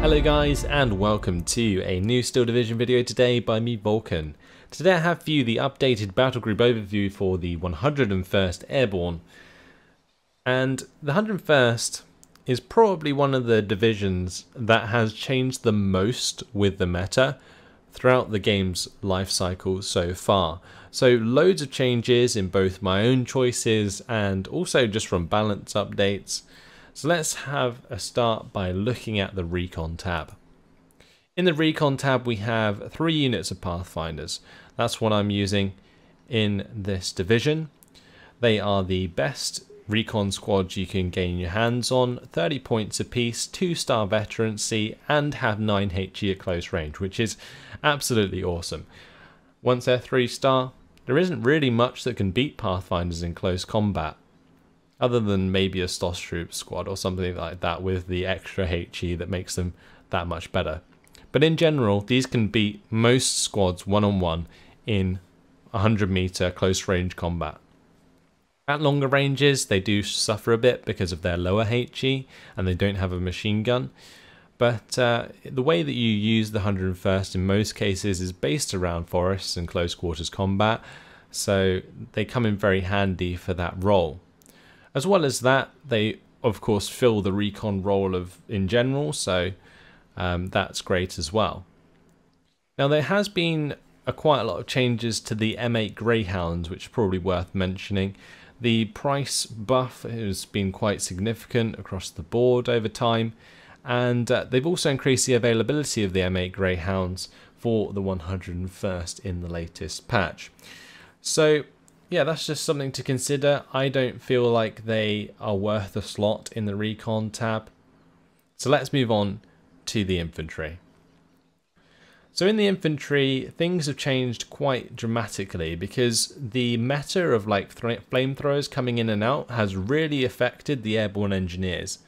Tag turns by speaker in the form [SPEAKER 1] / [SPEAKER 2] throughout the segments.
[SPEAKER 1] Hello guys, and welcome to a new Steel Division video today by me, Vulcan. Today I have for you the updated battle group overview for the 101st Airborne. And the 101st is probably one of the divisions that has changed the most with the meta throughout the game's life cycle so far. So loads of changes in both my own choices and also just from balance updates. So let's have a start by looking at the Recon Tab. In the Recon Tab we have 3 units of Pathfinders. That's what I'm using in this division. They are the best recon squads you can gain your hands on, 30 points apiece, 2-star veterancy, and have 9 HE at close range, which is absolutely awesome. Once they're 3-star, there isn't really much that can beat Pathfinders in close combat, other than maybe a Stoss Troop squad or something like that with the extra HE that makes them that much better. But in general, these can beat most squads one-on-one in 100 meter close range combat. At longer ranges, they do suffer a bit because of their lower HE and they don't have a machine gun. But the way that you use the 101st in most cases is based around forests and close quarters combat, so they come in very handy for that role. As well as that, they of course fill the recon role in general, so that's great as well. Now there has been quite a lot of changes to the M8 Greyhounds, which is probably worth mentioning. The price buff has been quite significant across the board over time, and they've also increased the availability of the M8 Greyhounds for the 101st in the latest patch. So yeah, that's just something to consider. I don't feel like they are worth a slot in the Recon Tab. So let's move on to the Infantry. So in the Infantry, things have changed quite dramatically because the meta of like flamethrowers coming in and out has really affected the Airborne Engineers.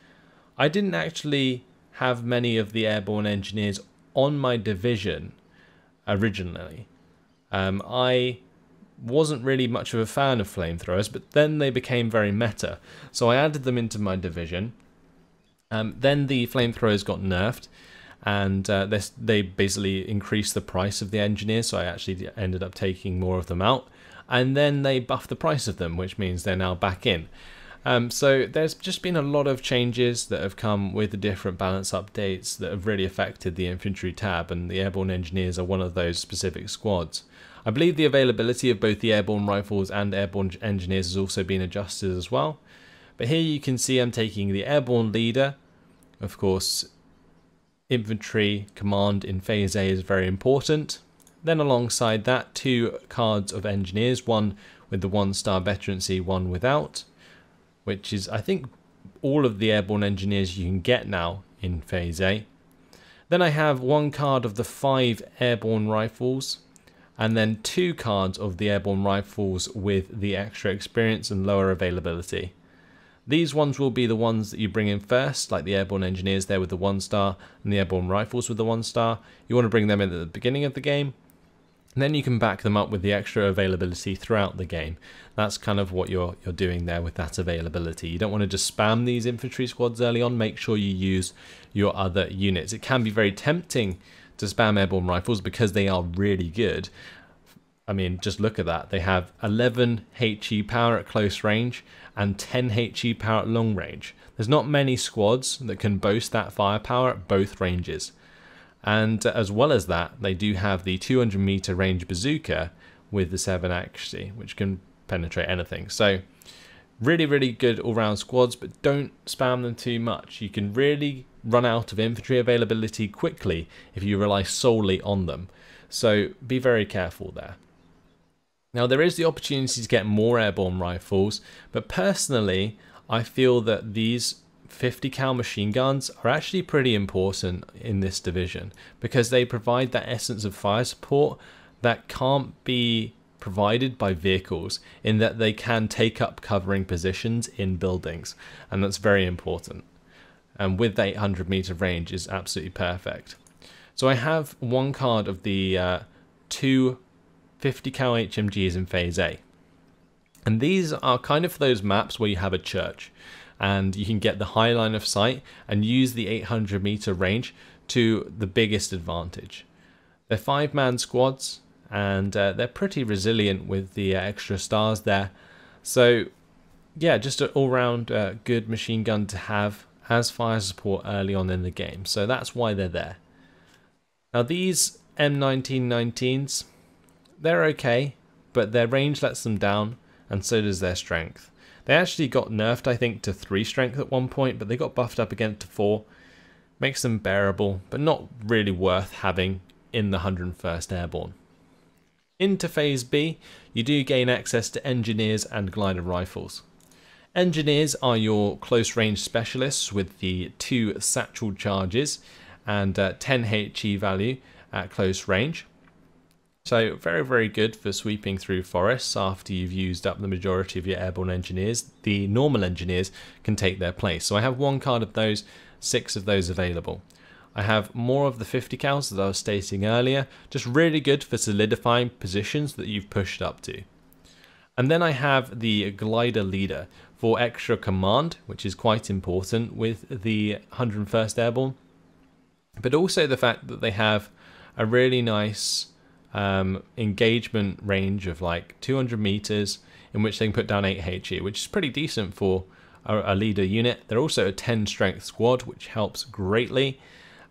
[SPEAKER 1] I didn't actually have many of the Airborne Engineers on my division originally. I wasn't really much of a fan of flamethrowers, but then they became very meta, so I added them into my division. Then the flamethrowers got nerfed, and they basically increased the price of the engineers, so I actually ended up taking more of them out, and then they buffed the price of them, which means they're now back in. So there's just been a lot of changes that have come with the different balance updates that have really affected the Infantry tab, and the Airborne Engineers are one of those specific squads. I believe the availability of both the Airborne Rifles and Airborne Engineers has also been adjusted as well. But here you can see I'm taking the Airborne Leader. Of course, Infantry Command in Phase A is very important. Then alongside that, 2 cards of Engineers, one with the 1-star veterancy, one without, which is, I think, all of the Airborne Engineers you can get now in Phase A. Then I have 1 card of the 5 Airborne Rifles, and then 2 cards of the Airborne Rifles with the extra experience and lower availability. These ones will be the ones that you bring in first, like the Airborne Engineers there with the 1-star and the Airborne Rifles with the 1-star. You want to bring them in at the beginning of the game, and then you can back them up with the extra availability throughout the game. That's kind of what you're doing there with that availability. You don't want to just spam these infantry squads early on. Make sure you use your other units. It can be very tempting to spam Airborne Rifles because they are really good. I mean, just look at that. They have 11 HE power at close range and 10 HE power at long range. There's not many squads that can boast that firepower at both ranges. And as well as that, they do have the 200 meter range bazooka with the 7 accuracy, which can penetrate anything. So really, really good all-round squads, but don't spam them too much. You can really run out of infantry availability quickly if you rely solely on them. So be very careful there. Now there is the opportunity to get more Airborne Rifles, but personally I feel that these 50 cal machine guns are actually pretty important in this division because they provide that essence of fire support that can't be provided by vehicles, in that they can take up covering positions in buildings, and that's very important. And with the 800 meter range is absolutely perfect. So I have 1 card of the 2 50 cal HMGs in Phase A. And these are kind of those maps where you have a church and you can get the high line of sight and use the 800 meter range to the biggest advantage. They're 5-man squads, and they're pretty resilient with the extra stars there. So yeah, just an all-round good machine gun to have as fire support early on in the game. So that's why they're there. Now these M1919s, they're okay, but their range lets them down, and so does their strength. They actually got nerfed, I think, to 3 strength at one point, but they got buffed up again to 4. Makes them bearable, but not really worth having in the 101st Airborne. Into Phase B, you do gain access to engineers and glider rifles. Engineers are your close range specialists with the 2 satchel charges and 10 HE value at close range. So very, very good for sweeping through forests after you've used up the majority of your airborne engineers. The normal engineers can take their place. So I have 1 card of those, 6 of those available. I have more of the 50 cals that I was stating earlier, just really good for solidifying positions that you've pushed up to. And then I have the glider leader for extra command, which is quite important with the 101st Airborne, but also the fact that they have a really nice engagement range of like 200 meters in which they can put down 8 HE, which is pretty decent for a leader unit. They're also a 10 strength squad, which helps greatly,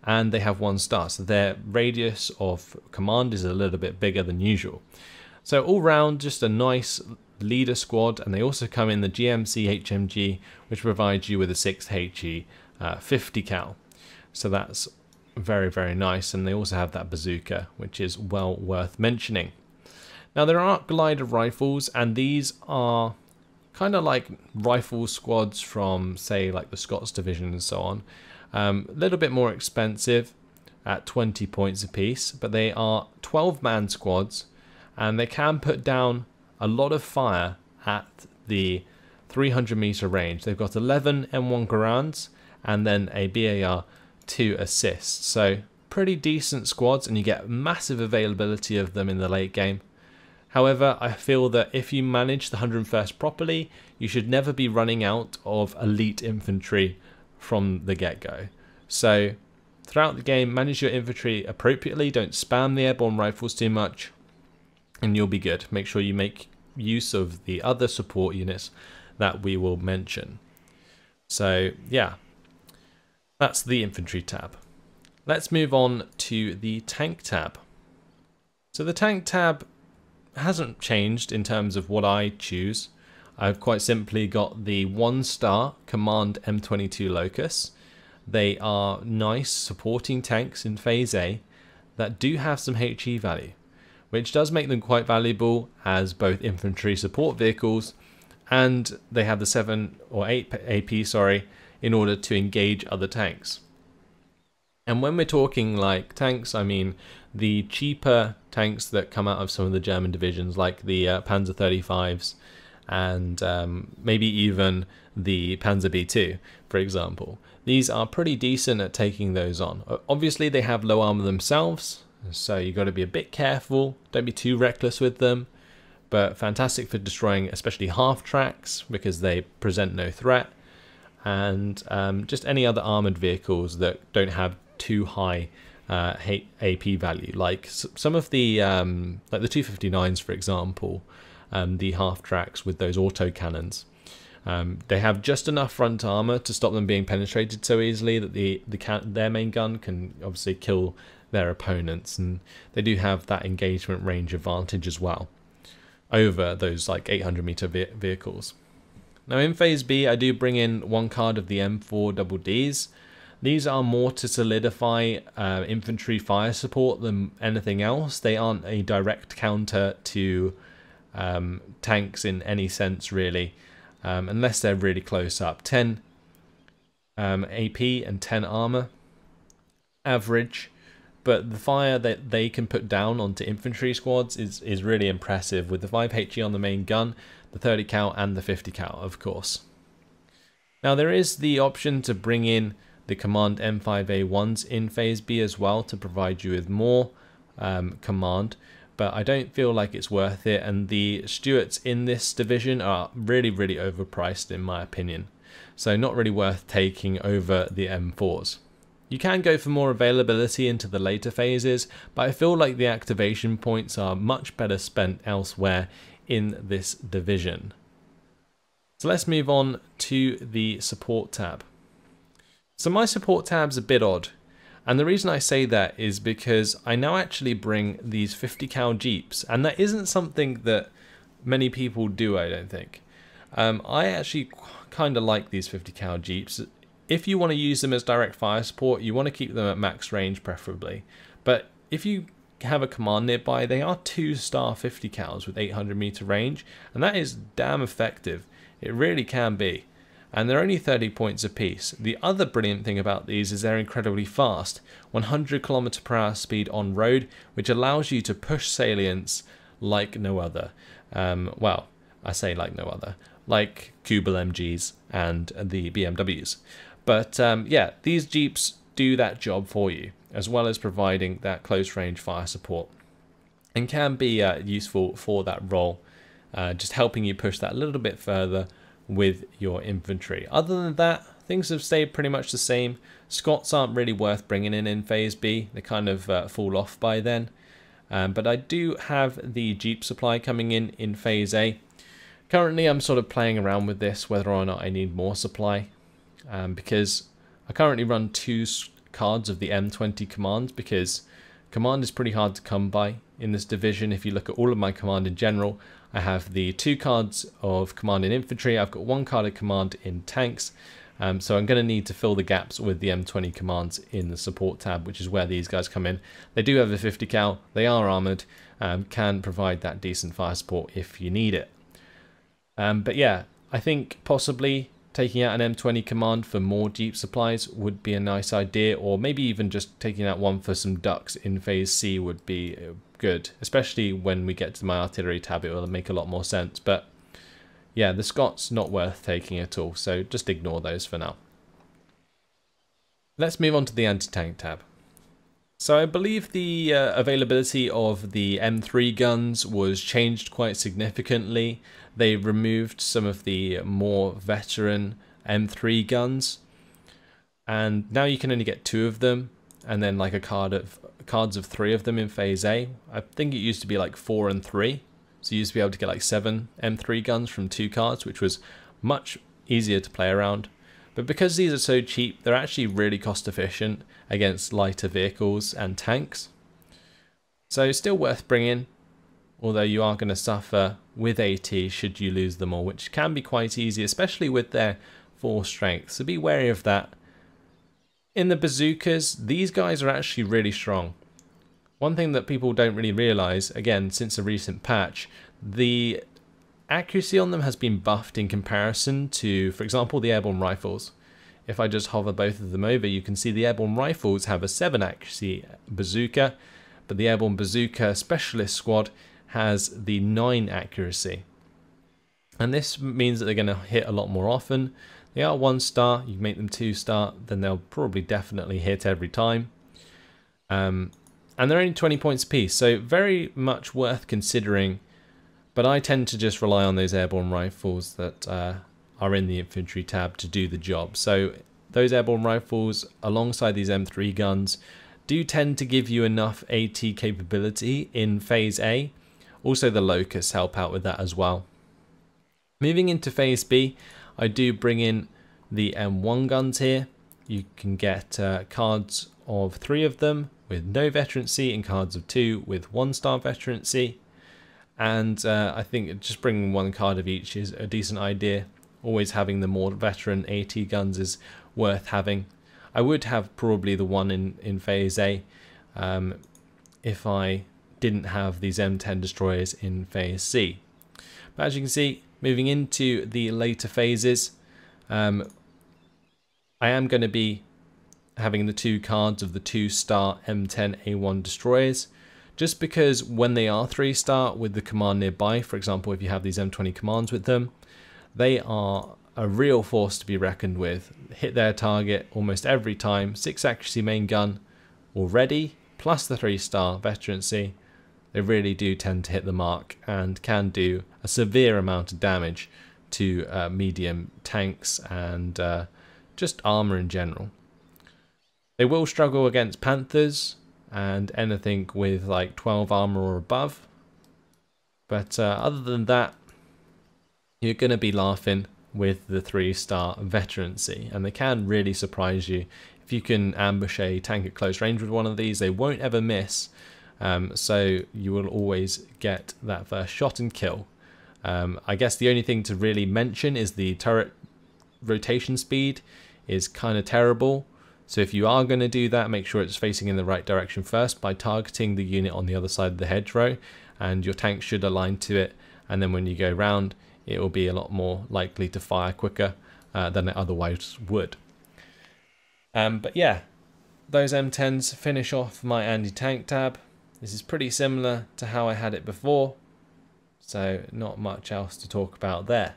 [SPEAKER 1] and they have 1 star, so their radius of command is a little bit bigger than usual. So all round, just a nice leader squad, and they also come in the GMC HMG, which provides you with a 6 HE 50 cal. So that's very, very nice, and they also have that bazooka, which is well worth mentioning. Now there are glider rifles, and these are kind of like rifle squads from, say, like the Scots Division and so on. A little bit more expensive at 20 points apiece, but they are 12-man squads, and they can put down a lot of fire at the 300 meter range. They've got 11 M1 Garands and then a BAR 2 assists, so pretty decent squads, and you get massive availability of them in the late game. However, I feel that if you manage the 101st properly, you should never be running out of elite infantry from the get-go. So throughout the game, manage your infantry appropriately, don't spam the airborne rifles too much, and you'll be good. Make sure you make use of the other support units that we will mention. So yeah, that's the infantry tab. Let's move on to the tank tab. So the tank tab hasn't changed in terms of what I choose. I've quite simply got the 1-star Command M22 Locus. They are nice supporting tanks in Phase A that do have some HE value, which does make them quite valuable as both infantry support vehicles, and they have the 7 or 8 AP, sorry, in order to engage other tanks. And when we're talking like tanks, I mean the cheaper tanks that come out of some of the German divisions, like the Panzer 35s, and maybe even the Panzer B2, for example. These are pretty decent at taking those on. Obviously they have low armor themselves, so you got to be a bit careful, don't be too reckless with them, but fantastic for destroying especially half tracks because they present no threat, and just any other armored vehicles that don't have too high AP value, like some of the like the 259s, for example, the half tracks with those auto cannons. They have just enough front armor to stop them being penetrated so easily that their main gun can obviously kill their opponents, and they do have that engagement range advantage as well over those like 800 meter vehicles. Now in Phase B, I do bring in 1 card of the M4 Double Ds. These are more to solidify infantry fire support than anything else. They aren't a direct counter to tanks in any sense, really, unless they're really close up. 10 AP and 10 armor average, but the fire that they can put down onto infantry squads is really impressive, with the 5 HE on the main gun, the 30 cal and the 50 cal, of course. Now there is the option to bring in the Command M5A1s in Phase B as well to provide you with more command, but I don't feel like it's worth it, and the Stuarts in this division are really, really overpriced in my opinion, so not really worth taking over the M4s. You can go for more availability into the later phases, but I feel like the activation points are much better spent elsewhere in this division. So let's move on to the support tab. So my support tab's a bit odd, and the reason I say that is because I now actually bring these 50 cal Jeeps, and that isn't something that many people do, I don't think. I actually kind of like these 50 cal Jeeps. If you want to use them as direct fire support, you want to keep them at max range preferably. But if you have a command nearby, they are 2-star 50 cals with 800 meter range, and that is damn effective. It really can be. And they're only 30 points apiece. The other brilliant thing about these is they're incredibly fast. 100 km/h speed on road, which allows you to push salients like no other. Well, I say like no other. Like Kubel MGs and the BMWs. But yeah, these Jeeps do that job for you, as well as providing that close range fire support, and can be useful for that role, just helping you push that a little bit further with your infantry. Other than that, things have stayed pretty much the same. Scots aren't really worth bringing in Phase B. They kind of fall off by then. But I do have the Jeep supply coming in Phase A. Currently, I'm sort of playing around with this, whether or not I need more supply. Because I currently run 2 cards of the M20 command, because command is pretty hard to come by in this division. If you look at all of my command in general, I have the 2 cards of command in infantry, I've got 1 card of command in tanks, so I'm going to need to fill the gaps with the M20 commands in the support tab, which is where these guys come in. They do have a 50 cal, they are armoured, can provide that decent fire support if you need it. But yeah, I think possibly taking out an M20 command for more Jeep supplies would be a nice idea, or maybe even just taking out one for some ducks in Phase C would be good, especially when we get to my artillery tab. It will make a lot more sense. But yeah, the Scots not worth taking at all, so just ignore those for now. Let's move on to the anti-tank tab. So I believe the availability of the M3 guns was changed quite significantly. They removed some of the more veteran M3 guns, and now you can only get 2 of them, and then like cards of 3 of them in Phase A. I think it used to be like 4 and 3, so you used to be able to get like 7 M3 guns from 2 cards, which was much easier to play around. But because these are so cheap, they're actually really cost efficient against lighter vehicles and tanks. So still worth bringing, although you are going to suffer with AT should you lose them all, which can be quite easy, especially with their 4 strength. So be wary of that. In the bazookas, these guys are actually really strong. One thing that people don't really realise, again, since a recent patch, the accuracy on them has been buffed in comparison to, for example, the Airborne Rifles. If I just hover both of them over, you can see the Airborne Rifles have a 7 accuracy bazooka, but the Airborne Bazooka Specialist Squad has the 9 accuracy. And this means that they're going to hit a lot more often. They are 1-star, you make them 2-star, then they'll probably definitely hit every time. And they're only 20 points apiece, so very much worth considering. But I tend to just rely on those Airborne Rifles that are in the Infantry tab to do the job. So those Airborne Rifles, alongside these M3 guns, do tend to give you enough AT capability in Phase A. Also the Locusts help out with that as well. Moving into Phase B, I do bring in the M1 guns here. You can get cards of 3 of them with no veterancy and cards of 2 with 1-star veterancy. And I think just bringing 1 card of each is a decent idea. Always having the more veteran AT guns is worth having. I would have probably the one in Phase A if I didn't have these M10 destroyers in Phase C. But as you can see, moving into the later phases, I am going to be having the 2 cards of the 2-star M10 A1 destroyers, just because when they are 3-star with the command nearby, for example if you have these M20 commands with them, they are a real force to be reckoned with. Hit their target almost every time. 6 accuracy main gun already, plus the 3-star veterancy. They really do tend to hit the mark and can do a severe amount of damage to medium tanks and just armor in general. They will struggle against Panthers and anything with like 12 armor or above. But other than that, you're going to be laughing with the 3-star veterancy, and they can really surprise you. If you can ambush a tank at close range with one of these, they won't ever miss, so you will always get that first shot and kill. I guess the only thing to really mention is the turret rotation speed is kind of terrible, so if you are going to do that, make sure it's facing in the right direction first by targeting the unit on the other side of the hedgerow, and your tank should align to it, and then when you go round it will be a lot more likely to fire quicker than it otherwise would. But yeah, those M10s finish off my anti-tank tab. This is pretty similar to how I had it before, so not much else to talk about there.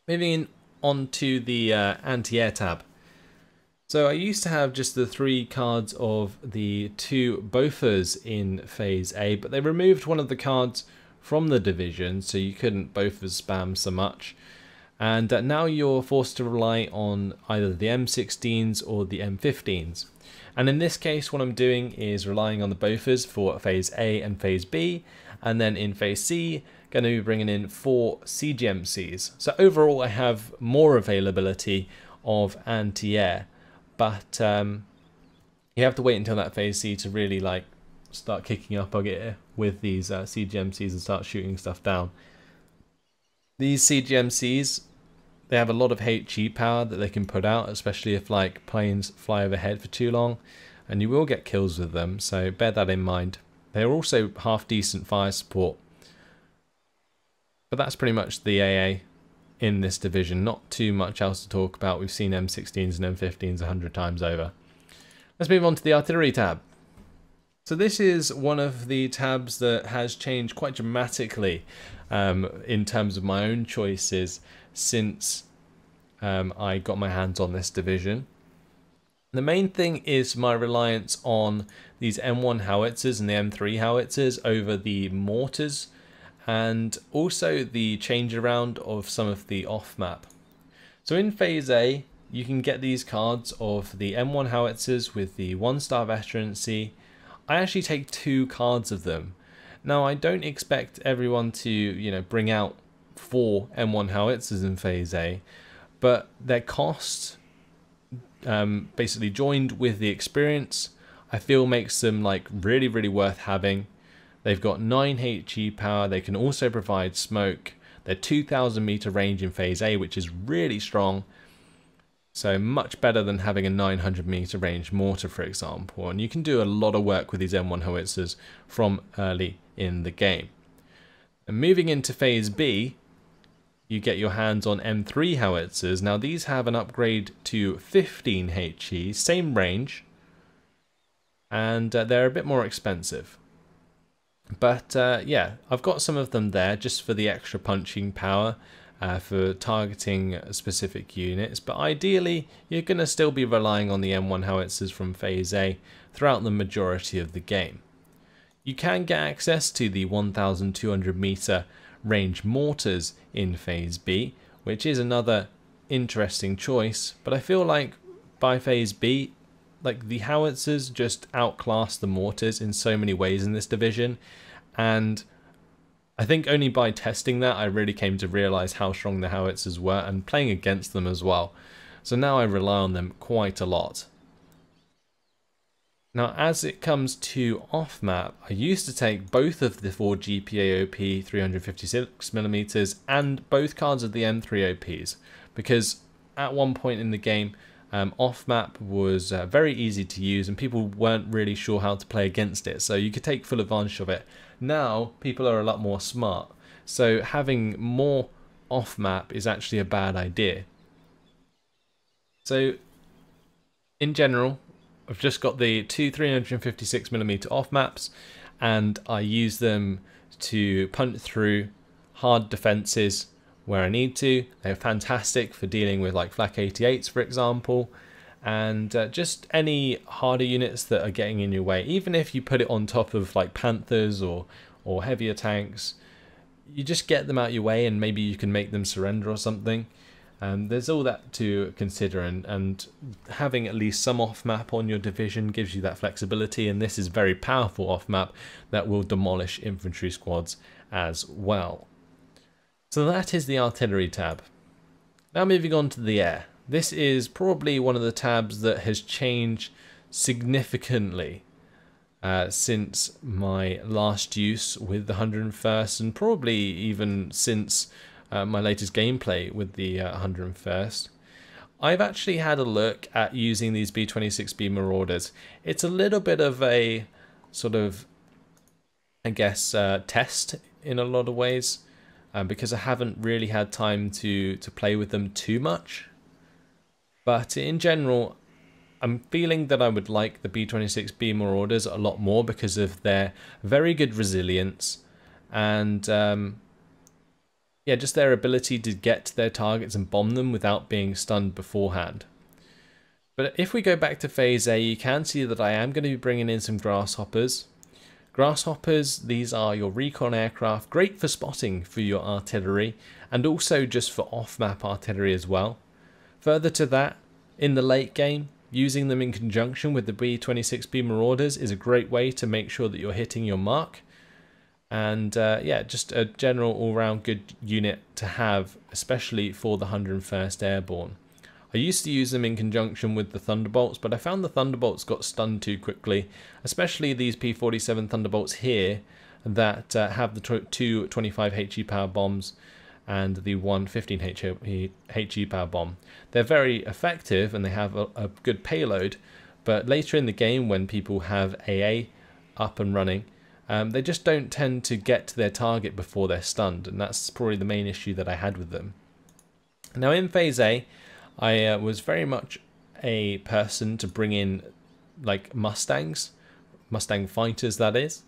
[SPEAKER 1] Moving on to the anti-air tab. So I used to have just the 3 cards of the 2 Bofors in Phase A, but they removed one of the cards from the division, so you couldn't Bofors spam so much. And now you're forced to rely on either the M16s or the M15s. And in this case, what I'm doing is relying on the Bofors for Phase A and Phase B, and then in Phase C, going to be bringing in 4 CGMCs. So overall, I have more availability of anti-air. But you have to wait until that Phase C to really like start kicking up a gear with these CGMCs and start shooting stuff down. These CGMCs, they have a lot of HE power that they can put out, especially if like planes fly overhead for too long, and you will get kills with them, so bear that in mind. They're also half decent fire support. But that's pretty much the AA in this division. Not too much else to talk about. We've seen M16s and M15s 100 times over. Let's move on to the artillery tab. So this is one of the tabs that has changed quite dramatically in terms of my own choices since I got my hands on this division. The main thing is my reliance on these M1 howitzers and the M3 howitzers over the mortars, and also the change around of some of the off map. So in Phase A, you can get these cards of the M1 howitzers with the 1-star veterancy. I actually take 2 cards of them. Now I don't expect everyone to, bring out 4 M1 howitzers in Phase A, but their cost, basically joined with the experience, I feel makes them like really, really worth having. They've got 9 HE power, they can also provide smoke, they're 2,000 meter range in Phase A, which is really strong, so much better than having a 900 meter range mortar, for example, and you can do a lot of work with these M1 howitzers from early in the game. And moving into Phase B, you get your hands on M3 howitzers. Now these have an upgrade to 15 HE, same range, and they're a bit more expensive. But yeah, I've got some of them there just for the extra punching power for targeting specific units. But ideally, you're going to still be relying on the M1 howitzers from Phase A throughout the majority of the game. You can get access to the 1,200 meter range mortars in Phase B, which is another interesting choice. But I feel like by Phase B, like the howitzers just outclass the mortars in so many ways in this division, and I think only by testing that I really came to realize how strong the howitzers were and playing against them as well. So now I rely on them quite a lot. Now as it comes to off map, I used to take both of the 4 GPAOP 356mm and both cards of the M3 OPs, because at one point in the game off map was very easy to use and people weren't really sure how to play against it, so you could take full advantage of it. Now people are a lot more smart, so having more off map is actually a bad idea. So in general, I've just got the 2 356mm off maps, and I use them to punt through hard defenses where I need to. They're fantastic for dealing with like flak 88s, for example, and just any harder units that are getting in your way. Even if you put it on top of like Panthers or heavier tanks, you just get them out your way and maybe you can make them surrender or something. There's all that to consider, and having at least some off-map on your division gives you that flexibility, and this is very powerful off-map that will demolish infantry squads as well. So that is the artillery tab. Now moving on to the air. This is probably one of the tabs that has changed significantly since my last use with the 101st, and probably even since my latest gameplay with the 101st. I've actually had a look at using these B-26B Marauders. It's a little bit of a sort of, I guess, test in a lot of ways, because I haven't really had time to play with them too much. But in general, I'm feeling that I would like the B-26B Marauders a lot more because of their very good resilience and yeah, just their ability to get to their targets and bomb them without being stunned beforehand. But if we go back to Phase A, you can see that I am going to be bringing in some grasshoppers. Grasshoppers, these are your recon aircraft, great for spotting for your artillery, and also just for off-map artillery as well. Further to that, in the late game, using them in conjunction with the B-26B Marauders is a great way to make sure that you're hitting your mark. And yeah, just a general all-round good unit to have, especially for the 101st Airborne. I used to use them in conjunction with the Thunderbolts, but I found the Thunderbolts got stunned too quickly, especially these P-47 Thunderbolts here that have the two 25 HE power bombs and the one 15 HE power bomb. They're very effective and they have a good payload, but later in the game when people have AA up and running, they just don't tend to get to their target before they're stunned, and that's probably the main issue that I had with them. Now in Phase A, I was very much a person to bring in like Mustang fighters, that is.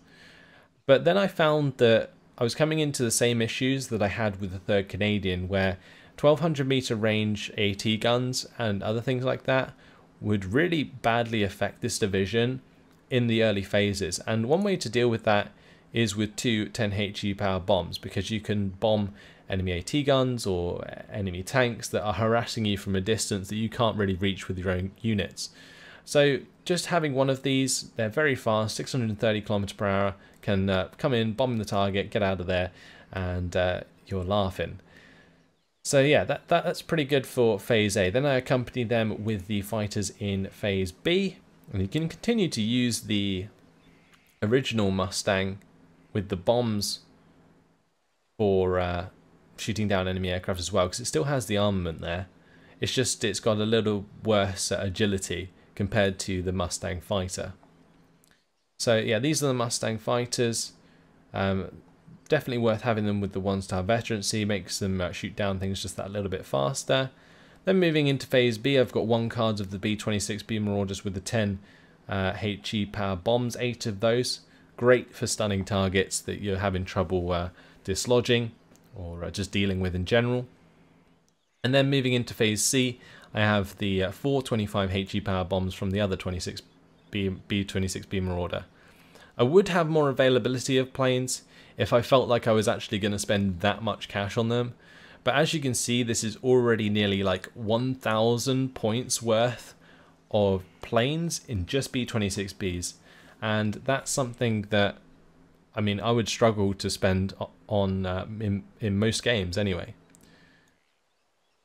[SPEAKER 1] But then I found that I was coming into the same issues that I had with the 3rd Canadian, where 1200 meter range AT guns and other things like that would really badly affect this division in the early phases. And one way to deal with that is with two 10 HE power bombs, because you can bomb enemy AT guns or enemy tanks that are harassing you from a distance that you can't really reach with your own units. So just having one of these, they're very fast, 630 km/h, can come in, bomb the target, get out of there, and you're laughing. So yeah, that's pretty good for Phase A. Then I accompany them with the fighters in Phase B, and you can continue to use the original Mustang with the bombs for shooting down enemy aircraft as well, because it still has the armament there. It's just it's got a little worse agility compared to the Mustang fighter. So yeah, these are the Mustang fighters. Definitely worth having them with the 1-star veterancy, makes them shoot down things just that little bit faster. Then moving into Phase B, I've got 1 cards of the B-26B Marauders with the 10 HE power bombs, 8 of those. Great for stunning targets that you're having trouble dislodging or just dealing with in general. And then moving into Phase C, I have the 4 25 HE power bombs from the other B-26B Marauder. I would have more availability of planes if I felt like I was actually going to spend that much cash on them. But as you can see, this is already nearly like 1,000 points worth of planes in just B-26Bs. And that's something that, I mean, I would struggle to spend on in most games anyway.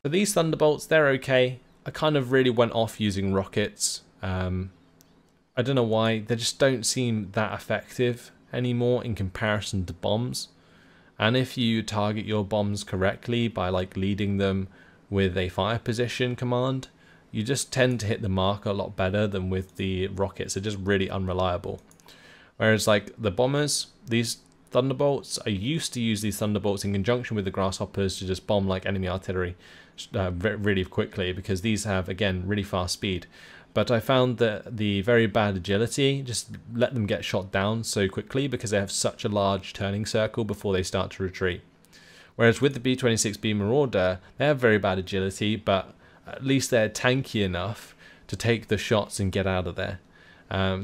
[SPEAKER 1] So these Thunderbolts, they're okay. I kind of really went off using rockets. I don't know why, they just don't seem that effective anymore in comparison to bombs. And if you target your bombs correctly by like leading them with a fire position command, you just tend to hit the mark a lot better than with the rockets. They're just really unreliable. Whereas like the bombers, these Thunderbolts, I used to use these Thunderbolts in conjunction with the Grasshoppers to just bomb like enemy artillery really quickly, because these have, again, really fast speed. But I found that the very bad agility just let them get shot down so quickly because they have such a large turning circle before they start to retreat. Whereas with the B-26B Marauder, they have very bad agility, but at least they're tanky enough to take the shots and get out of there.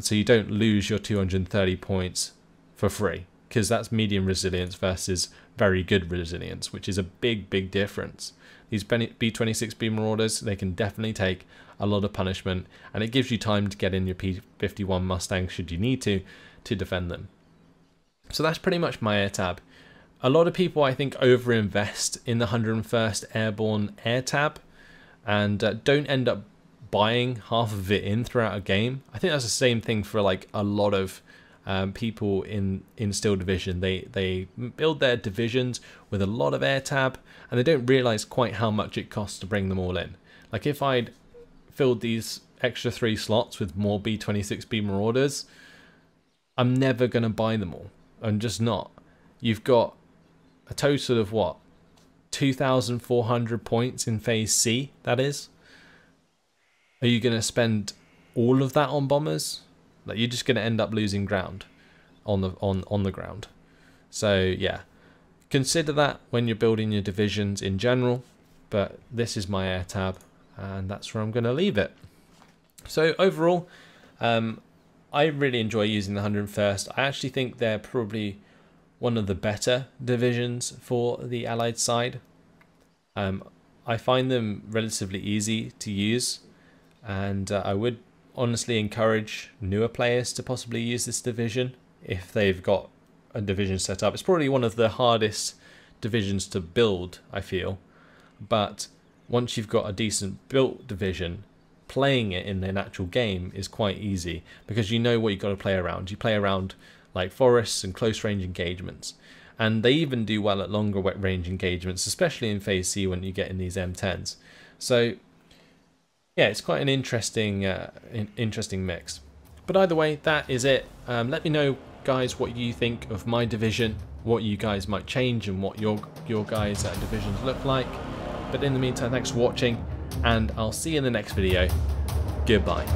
[SPEAKER 1] So you don't lose your 230 points for free. because that's medium resilience versus very good resilience, which is a big difference. These B-26B Marauders, they can definitely take a lot of punishment, and it gives you time to get in your P-51 Mustang should you need to defend them. So that's pretty much my air tab. A lot of people, I think, overinvest in the 101st Airborne air tab and don't end up buying half of it in throughout a game. I think that's the same thing for like a lot of people in Steel Division. They build their divisions with a lot of air tab, and they don't realize quite how much it costs to bring them all in. Like if I'd filled these extra 3 slots with more B-26B Marauders, I'm never going to buy them all. I'm just not. You've got a total of what, 2,400 points in Phase C, that is. Are you going to spend all of that on bombers? Like, you're just going to end up losing ground on the ground. So yeah, consider that when you're building your divisions in general. But this is my air tab, and that's where I'm going to leave it. So overall, I really enjoy using the 101st. I actually think they're probably one of the better divisions for the Allied side. I find them relatively easy to use, and I would honestly encourage newer players to possibly use this division if they've got a division set up. It's probably one of the hardest divisions to build, I feel, but once you've got a decent built division, playing it in an actual game is quite easy because you know what you've got to play around. You play around like forests and close range engagements, and they even do well at longer range engagements, especially in Phase C when you get in these M10s. So yeah, it's quite an interesting interesting mix. But either way, that is it. Let me know, guys, what you think of my division, what you guys might change, and what your guys' divisions look like. But in the meantime, thanks for watching, and I'll see you in the next video. Goodbye.